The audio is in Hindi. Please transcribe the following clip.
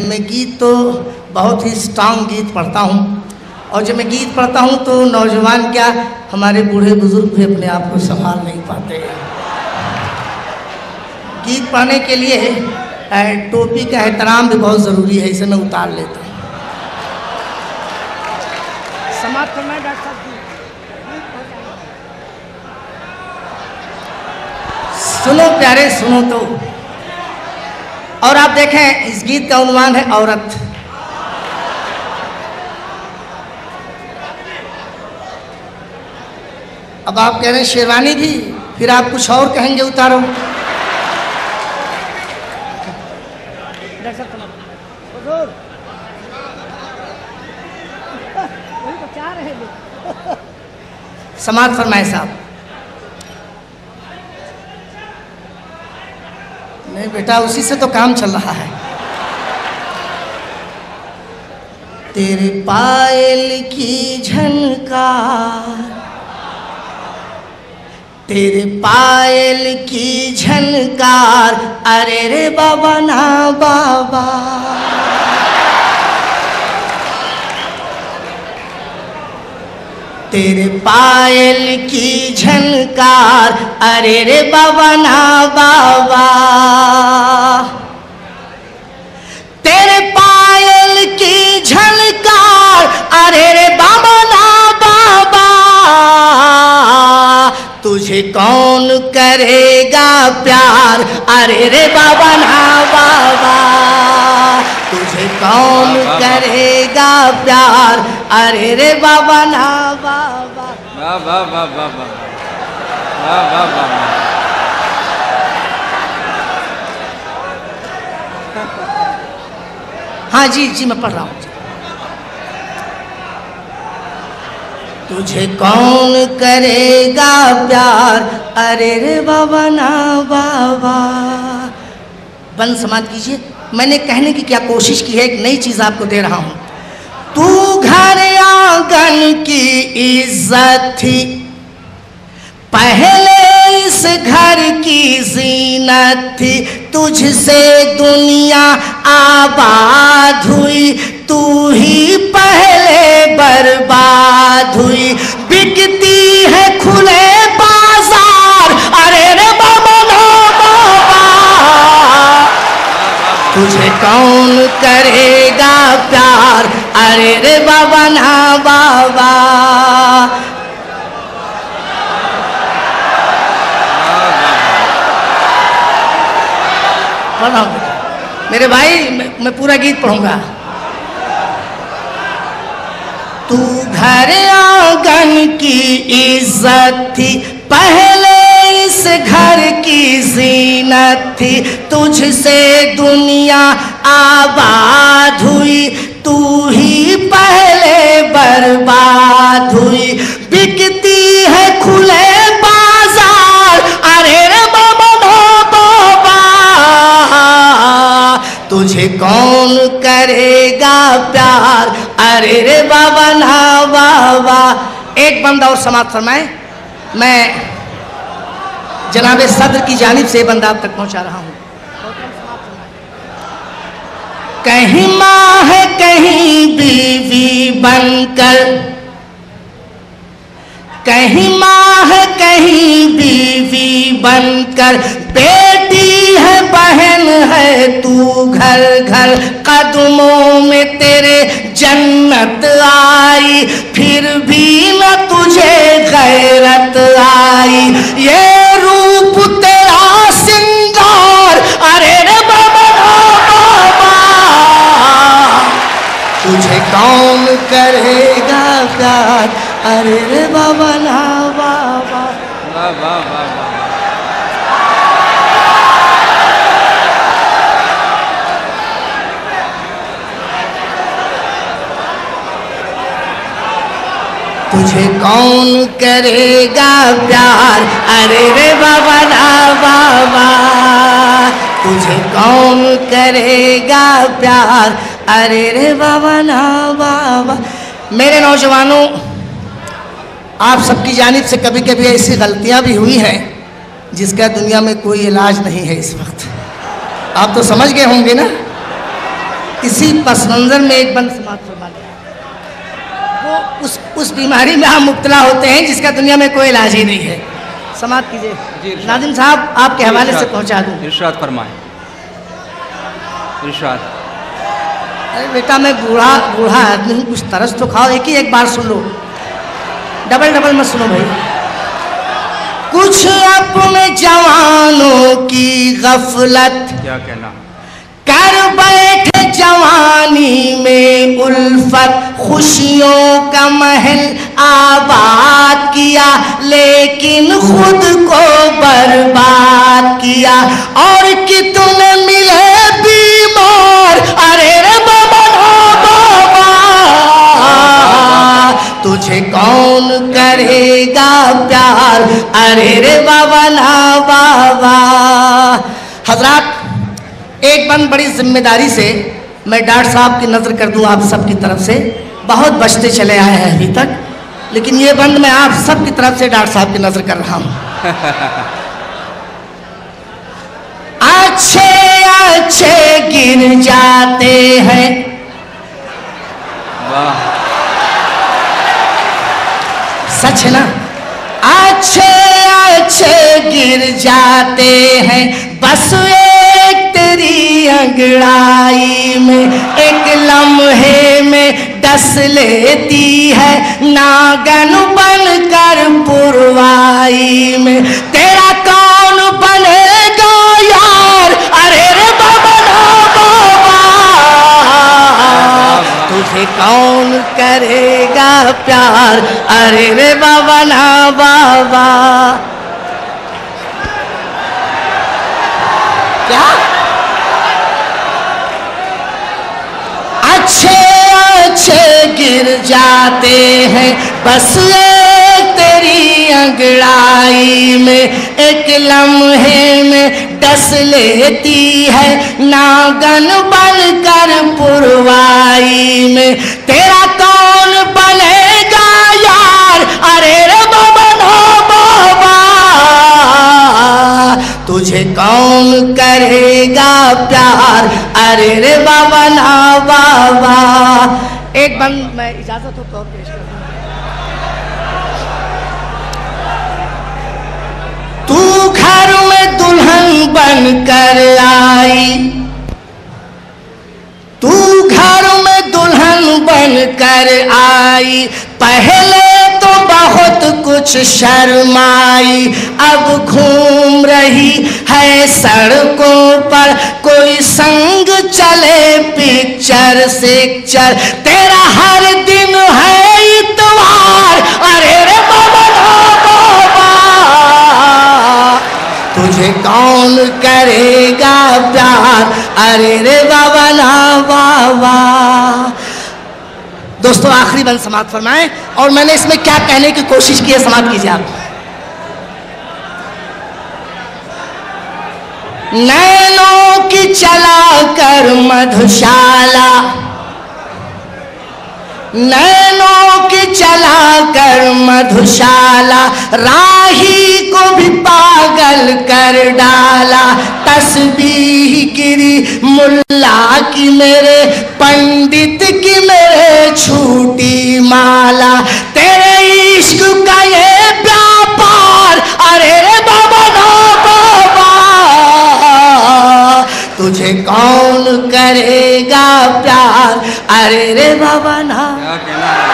मैं गीत तो बहुत ही स्ट्रांग गीत पढ़ता हूँ, और जब मैं गीत पढ़ता हूँ तो नौजवान क्या, हमारे बूढ़े बुजुर्ग भी अपने आप को संभाल नहीं पाते। गीत पढ़ने के लिए टोपी का एहतराम भी बहुत ज़रूरी है, इसे मैं उतार लेता हूँ। समाप्त करना है डॉक्टर साहब। सुनो प्यारे सुनो तो, और आप देखें इस गीत का उन्वान है औरत। अब आप कह रहे हैं शेरवानी भी, फिर आप कुछ और कहेंगे, उतारो। समाज फरमाए साहब। नहीं बेटा, उसी से तो काम चल रहा है। तेरे पायल की झनकार, तेरे पायल की झनकार, अरे रे बाबा ना बाबा। तेरे पायल की झनकार, अरे रे बाबा ना बाबा। तेरे पायल की झनकार, अरे रे बाबा ना बाबा। तुझे कौन करेगा प्यार, अरे रे बाबा ना बाबा। तुझे कौन करेगा प्यार, अरे रे बाबा ना बाबा। बाबा बाबा बाबा बाबा। हाँ जी जी, मैं पढ़ रहा हूँ। तुझे कौन करेगा प्यार, अरे रे बाबा ना बाबा। बंद समाप्त कीजिए। मैंने कहने की क्या कोशिश की है, एक नई चीज आपको दे रहा हूं। तू घर आंगन की इज्जत थी, पहले इस घर की जीनत थी। तुझसे दुनिया आबाद हुई, तू ही पहले बर्बाद हुई। बिकती है खुले बाजार, अरे रे बाबा ना बाबा। तुझे कौन करेगा प्यार, अरे रे बाबा ना बाबा। पढ़ा मेरे भाई, मैं पूरा गीत पढ़ूंगा। तू घर आंगन की इज्जत थी, पहले इस घर की जीनत थी। तुझसे दुनिया आबाद हुई, तू ही पहले बर्बाद हुई। बिकती है खुले बाजार, अरे रे बाबा ना बाबा। तुझे कौन करेगा प्यार, अरे रे बाबा ना बाबा। एक बंदा और समाप्त फरमाए। मैं जनाबे सदर की जानिब से बंदा आप तक पहुंचा रहा हूं। कहीं माँ है कहीं बीवी बनकर, कहीं माँ है कहीं बीवी बनकर। बेटी है बहन है तू घर घर, कदमों में तेरे जन्नत आई। फिर भी न तुझे गैरत आई, ये रूप तेरा सिंगार, अरे रे बाबा बाबा। तुझे कौन करेगा प्यार, अरे रे बाबा ना बाबा। बाबा बाबा। तुझे कौन करेगा प्यार, अरे रे बाबा ना बाबा। तुझे कौन करेगा प्यार, अरे रे बाबा ना बाबा। मेरे नौजवानों, आप सबकी जानिब से कभी कभी ऐसी गलतियां भी हुई हैं जिसका दुनिया में कोई इलाज नहीं है इस वक्त। आप तो समझ गए होंगे ना। इसी पस मंजर में एक बंद समाप्त फरमा लिया। वो उस बीमारी में आप मुब्तला होते हैं जिसका दुनिया में कोई इलाज ही नहीं है। समाप्त कीजिए। नाज़िम साहब आपके हवाले से पहुंचा दूं। इरशाद फरमाएं। इरशाद। अरे बेटा मैं बूढ़ा आदमी हूँ, कुछ तरस तो खाओ। एक बार सुन लो, डबल मत सुनो भाई। कुछ अपने जवानों की गफलत क्या कहना, कर बैठे जवानी में उल्फत, खुशियों का महल आबाद किया लेकिन खुद को बर्बाद किया। और कितने मिले बीमार, अरे रे बाबा तुझे कौन करेगा प्यार, अरे रे बाबा ना बाबा। हजरात, एक बंद बड़ी जिम्मेदारी से मैं डॉक्टर साहब की नज़र कर दूं आप सब की तरफ से। बहुत बचते चले आए हैं अभी तक, लेकिन ये बंद मैं आप सब की तरफ से डॉक्टर साहब की नज़र कर रहा हूं। अच्छे अच्छे गिर जाते हैं, वाह सच है ना। अच्छे अच्छे गिर जाते हैं, बस एक तेरी अंगड़ाई में, एक लम्हे में डस लेती है नागन बनकर पुरवाई में। तेरा कौन बनेगा यार, अरे रे बाबा ना बाबा तुझे कौन करेगा प्यार, अरे रे बाबा ना बाबा। क्या अच्छे अच्छे गिर जाते हैं, बस एक तेरी अंगड़ाई में, एक लम्हे में डस लेती है नागन बनकर पुरवाई में। तेरा कौन बनेगा यार, अरे रे बाबा ना बाबा तुझे कौन करेगा प्यार, अरे रे बाबा ना बाबा। एक बंद मैं इजाजत हो तो पेश कर दूं। तू घर में दुल्हन बनकर आई, तू घर में दुल्हन बनकर आई, पहले तो बहुत कुछ शर्माई, अब घूम रही है सड़कों पर, कोई संग चले पिक्चर सिक्चर, तेरा हर दिन है इतवार, अरे रे बाबा ना बाबा तुझे कौन करेगा प्यार, अरे रे बाबा ना बाबा। दोस्तों आखिरी बंद समाप्त फरमाएं, और मैंने इसमें क्या कहने की कोशिश की है समाप्त कीजिए आप। नैनों की चला कर मधुशाला, नैनों की चला कर मधुशाला, राही को भी पागल कर डाला। तस्बीह गिरी मुल्ला की मेरे, पंडित की मेरे छूटी माला, तेरे इश्क का ये व्यापार, अरे रे बाबा ना बाबा तुझे कौन करेगा प्यार, अरे रे बाबा ना। क्या कहना है।